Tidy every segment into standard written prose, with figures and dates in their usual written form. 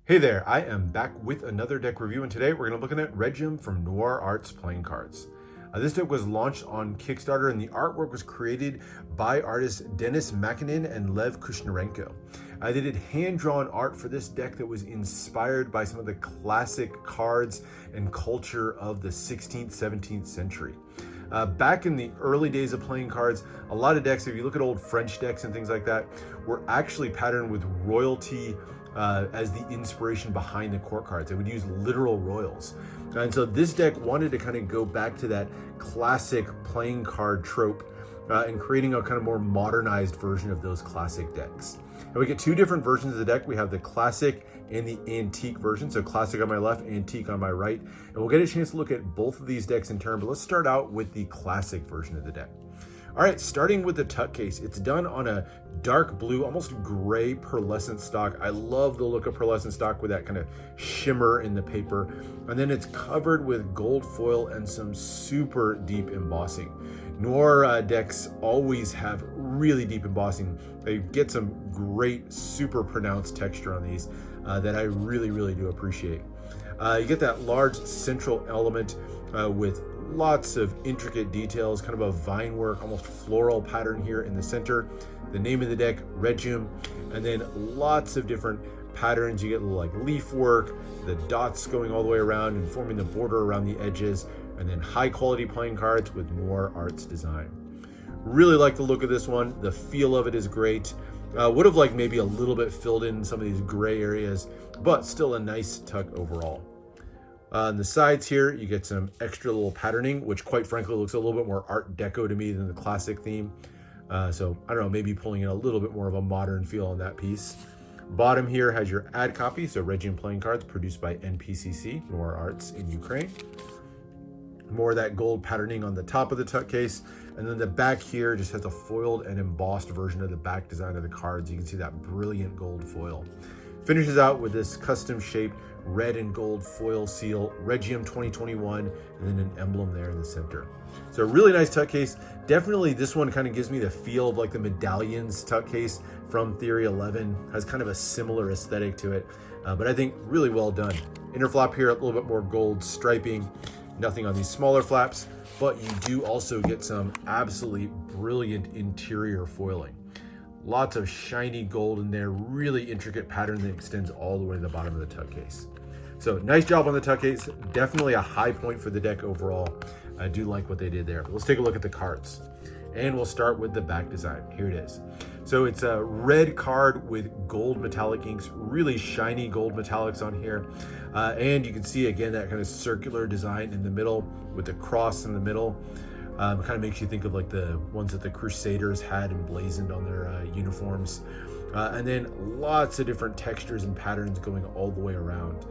Hey there, I am back with another deck review, and today we're going to be looking at Regium from Noir Arts playing cards. This deck was launched on Kickstarter, and the artwork was created by artists Denis Makinin and Lev Kushnarenko. They did hand-drawn art for this deck that was inspired by some of the classic cards and culture of the 16th, 17th century. Back in the early days of playing cards, a lot of decks, if you look at old French decks and things like that, were actually patterned with royalty as the inspiration behind the court cards. They would use literal royals. And so this deck wanted to kind of go back to that classic playing card trope and creating a kind of more modernized version of those classic decks. And we get two different versions of the deck. We have the classic and the antique version. So classic on my left, antique on my right. And we'll get a chance to look at both of these decks in turn, but let's start out with the classic version of the deck. All right, starting with the tuck case. It's done on a dark blue, almost gray pearlescent stock. I love the look of pearlescent stock with that kind of shimmer in the paper. And then it's covered with gold foil and some super deep embossing. Noir decks always have really deep embossing. They get some great, super pronounced texture on these that I really do appreciate. You get that large central element with lots of intricate details, kind of a vine work, almost floral pattern here in the center. The name of the deck, Regium, and then lots of different patterns. You get like leaf work, the dots going all the way around and forming the border around the edges, and then high quality playing cards with Noir Arts design. Really like the look of this one. The feel of it is great. Would have liked maybe a little bit filled in some of these gray areas, but still a nice tuck overall. On the sides here, you get some extra little patterning, which quite frankly looks a little bit more Art Deco to me than the classic theme. So I don't know, maybe pulling in a little bit more of a modern feel on that piece. Bottom here has your ad copy, so Regium playing cards produced by NPCC, Noir Arts in Ukraine. More of that gold patterning on the top of the tuck case. And then the back here just has a foiled and embossed version of the back design of the cards. You can see that brilliant gold foil. Finishes out with this custom shaped red and gold foil seal, Regium 2021, and then an emblem there in the center. So a really nice tuck case. Definitely this one kind of gives me the feel of like the medallions tuck case from Theory 11. Has kind of a similar aesthetic to it, but I think really well done. Inner flap here, a little bit more gold striping. Nothing on these smaller flaps, but you do also get some absolutely brilliant interior foiling. Lots of shiny gold in there, really intricate pattern that extends all the way to the bottom of the tuck case. So nice job on the tuck case. Definitely a high point for the deck overall. I do like what they did there. But let's take a look at the cards. And we'll start with the back design. Here it is. So it's a red card with gold metallic inks, really shiny gold metallics on here. And you can see again that kind of circular design in the middle with the cross in the middle. Kind of makes you think of like the ones that the Crusaders had emblazoned on their uniforms. And then lots of different textures and patterns going all the way around.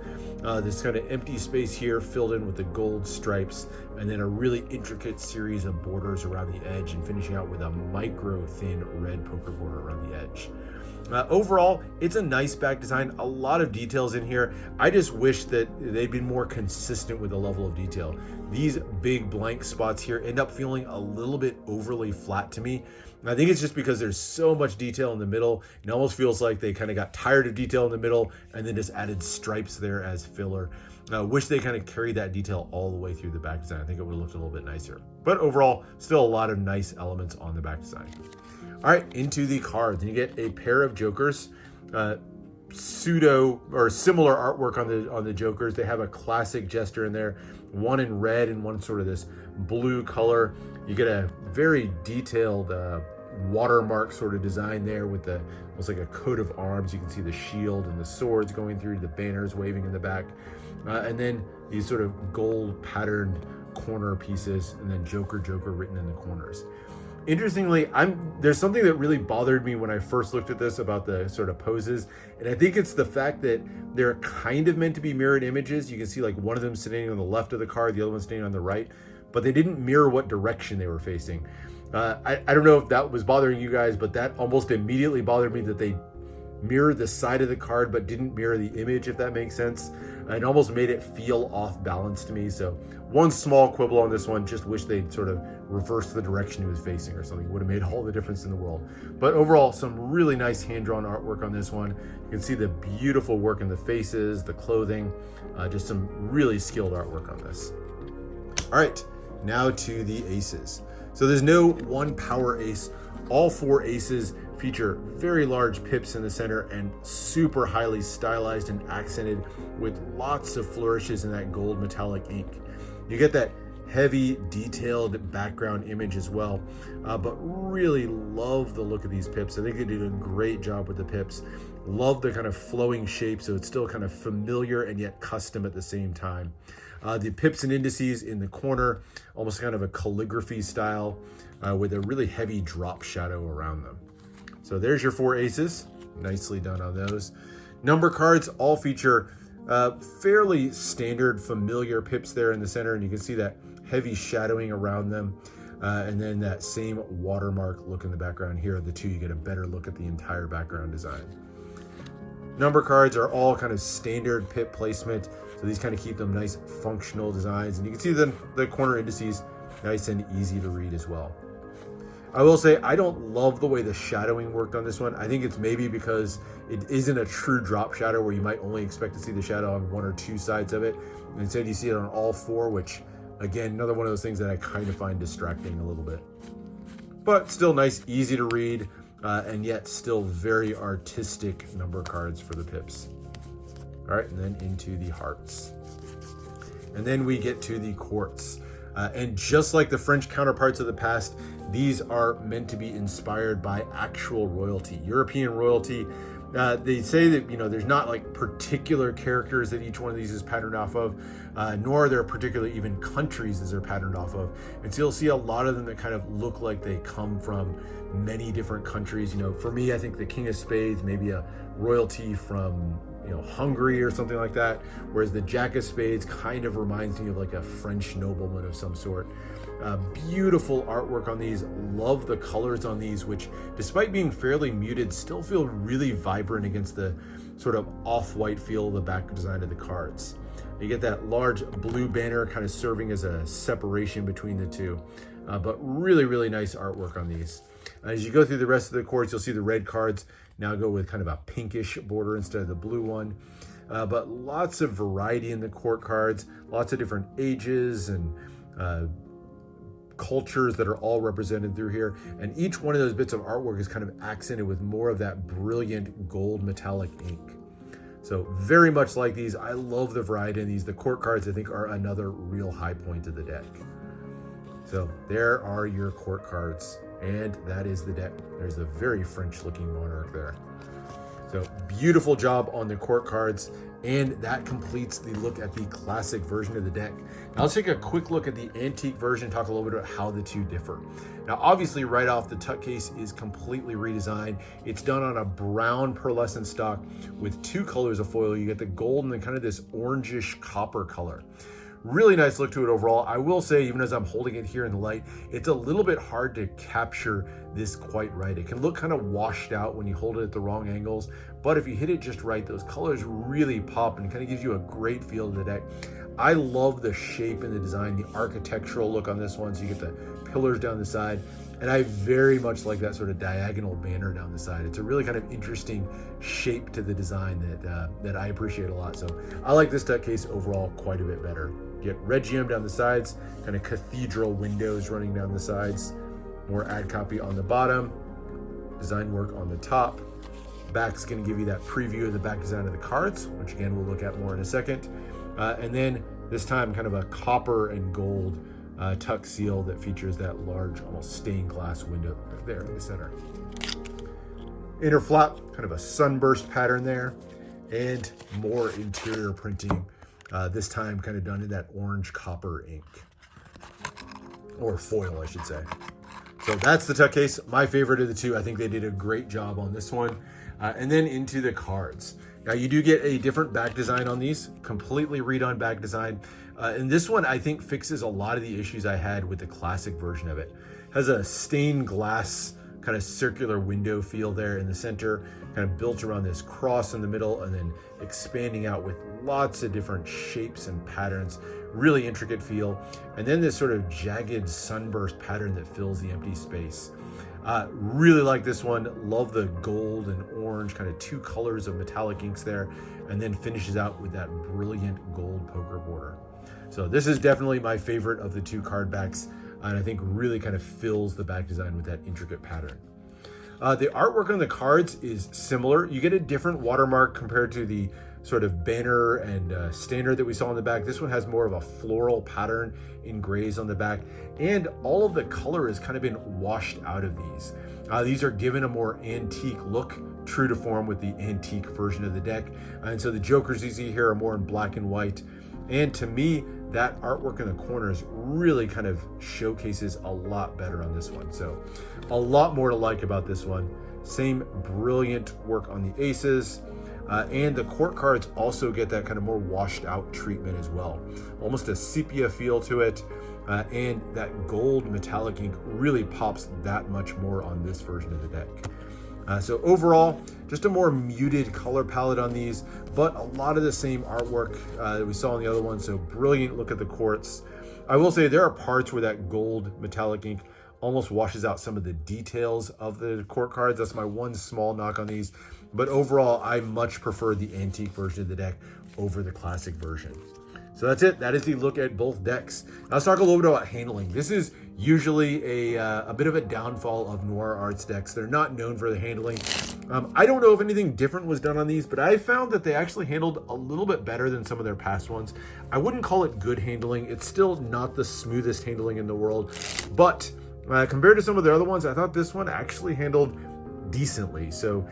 This kind of empty space here filled in with the gold stripes, and then a really intricate series of borders around the edge, and finishing out with a micro thin red poker border around the edge. Overall, it's a nice back design, a lot of details in here. I just wish that they'd been more consistent with the level of detail. These big blank spots here end up feeling a little bit overly flat to me. And I think it's just because there's so much detail in the middle. It almost feels like they kind of got tired of detail in the middle and then just added stripes there as filler. I wish they kind of carried that detail all the way through the back design. I think it would have looked a little bit nicer. But overall, still a lot of nice elements on the back design. All right, into the cards, and you get a pair of jokers, pseudo or similar artwork on the jokers. They have a classic jester in there, one in red and one sort of this blue color. You get a very detailed watermark sort of design there with the almost like a coat of arms. You can see the shield and the swords going through, the banners waving in the back, and then these sort of gold patterned corner pieces, and then Joker written in the corners. Interestingly, there's something that really bothered me when I first looked at this about the sort of poses, and I think it's the fact that they're kind of meant to be mirrored images. You can see like one of them sitting on the left of the card, the other one sitting on the right, but they didn't mirror what direction they were facing. I don't know if that was bothering you guys, but that almost immediately bothered me that they mirrored the side of the card but didn't mirror the image, if that makes sense. It almost made it feel off balance to me. So one small quibble on this one, just wish they'd sort of reversed the direction he was facing or something. It would have made all the difference in the world. But overall, some really nice hand-drawn artwork on this one. You can see the beautiful work in the faces, the clothing, just some really skilled artwork on this. All right, now to the aces. So there's no one power ace. All 4 aces feature very large pips in the center and super highly stylized and accented with lots of flourishes in that gold metallic ink. You get that heavy detailed background image as well, but really love the look of these pips. I think they did a great job with the pips. Love the kind of flowing shape, so it's still kind of familiar and yet custom at the same time. The pips and indices in the corner, almost kind of a calligraphy style with a really heavy drop shadow around them. So there's your 4 aces, nicely done on those. Number cards all feature fairly standard familiar pips there in the center, and you can see that heavy shadowing around them. And then that same watermark look in the background. Here are the 2, you get a better look at the entire background design. Number cards are all kind of standard pip placement, so these kind of keep them nice functional designs, and you can see the corner indices nice and easy to read as well. I will say I don't love the way the shadowing worked on this one. I think it's maybe because it isn't a true drop shadow where you might only expect to see the shadow on 1 or 2 sides of it. Instead you see it on all 4, which again, another one of those things that I kind of find distracting a little bit. But still nice, easy to read, and yet still very artistic number cards for the pips. All right, and then into the hearts. And then we get to the quartz. And just like the French counterparts of the past, these are meant to be inspired by actual royalty, European royalty. They say that, there's not like particular characters that each one of these is patterned off of, nor are there particularly even countries that they're patterned off of. And so you'll see a lot of them that kind of look like they come from many different countries. For me, I think the King of Spades, maybe a royalty from, Hungary or something like that. Whereas the Jack of Spades kind of reminds me of like a French nobleman of some sort. Beautiful artwork on these. Love the colors on these, which despite being fairly muted, still feel really vibrant against the sort of off-white feel of the back design of the cards. You get that large blue banner kind of serving as a separation between the 2. But really, really nice artwork on these. As you go through the rest of the courts, you'll see the red cards now go with kind of a pinkish border instead of the blue one. But lots of variety in the court cards, lots of different ages and cultures that are all represented through here. And each one of those bits of artwork is kind of accented with more of that brilliant gold metallic ink. So very much like these. I love the variety in these. The court cards, I think, are another real high point of the deck. So there are your court cards. And that is the deck. There's a very French looking monarch there. So beautiful job on the court cards. And that completes the look at the classic version of the deck. Now let's take a quick look at the antique version, talk a little bit about how the 2 differ. Now obviously right off, the tuck case is completely redesigned. It's done on a brown pearlescent stock with 2 colors of foil. You get the gold and then kind of this orangish copper color. Really nice look to it overall. I will say, even as I'm holding it here in the light, it's a little bit hard to capture this quite right. It can look kind of washed out when you hold it at the wrong angles, but if you hit it just right, those colors really pop and kind of gives you a great feel to the deck. I love the shape and the design, the architectural look on this one. So you get the pillars down the side, and I very much like that sort of diagonal banner down the side. It's a really kind of interesting shape to the design that I appreciate a lot. So I like this tuck case overall quite a bit better. You get Regium down the sides, kind of cathedral windows running down the sides, more ad copy on the bottom, design work on the top. Back's going to give you that preview of the back design of the cards, which again we'll look at more in a second. And then this time kind of a copper and gold tuck seal that features that large, almost stained glass window right there in the center. Inner flap, kind of a sunburst pattern there, and more interior printing. This time kind of done in that orange copper ink, or foil, I should say. So that's the tuck case, my favorite of the 2. I think they did a great job on this one. And then into the cards. Now you do get a different back design on these, completely redone back design. And this one I think fixes a lot of the issues I had with the classic version of it. Has a stained glass kind of circular window feel there in the center, kind of built around this cross in the middle and then expanding out with lots of different shapes and patterns. Really intricate feel. And then this sort of jagged sunburst pattern that fills the empty space. Really like this one. Love the gold and orange, kind of two colors of metallic inks there, and then finishes out with that brilliant gold poker border. So this is definitely my favorite of the two card backs, and I think really kind of fills the back design with that intricate pattern. The artwork on the cards is similar. You get a different watermark compared to the sort of banner and standard that we saw on the back. This one has more of a floral pattern in grays on the back, and all of the color has kind of been washed out of these. These are given a more antique look, true to form with the antique version of the deck. And so the jokers you see here are more in black and white. And to me, that artwork in the corners really kind of showcases a lot better on this one. So a lot more to like about this one. Same brilliant work on the aces. And the court cards also get that kind of more washed out treatment as well. Almost a sepia feel to it. And that gold metallic ink really pops that much more on this version of the deck. So overall, just a more muted color palette on these, but a lot of the same artwork that we saw on the other one. So brilliant look at the courts. I will say there are parts where that gold metallic ink almost washes out some of the details of the court cards. That's my one small knock on these. But overall, I much prefer the antique version of the deck over the classic version. So that's it. That is the look at both decks. Now let's talk a little bit about handling. This is usually a bit of a downfall of Noir Arts decks. They're not known for the handling. I don't know if anything different was done on these, but I found that they actually handled a little bit better than some of their past ones. I wouldn't call it good handling. It's still not the smoothest handling in the world, but compared to some of the other ones, I thought this one actually handled decently. So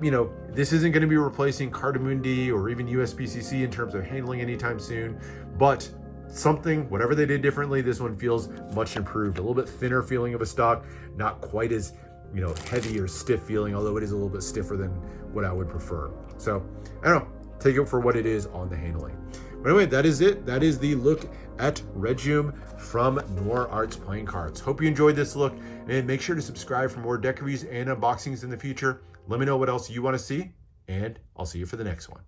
you know, this isn't going to be replacing Cardamundi or even USPCC in terms of handling anytime soon, but something, whatever they did differently, this one feels much improved. A little bit thinner feeling of a stock, not quite as, you know, heavy or stiff feeling, although it is a little bit stiffer than what I would prefer. So I don't know, take it for what it is on the handling. But anyway, that is it. That is the look at Regium from Noir Arts playing cards. Hope you enjoyed this look, and make sure to subscribe for more deck reviews and unboxings in the future. Let me know what else you want to see, and I'll see you for the next one.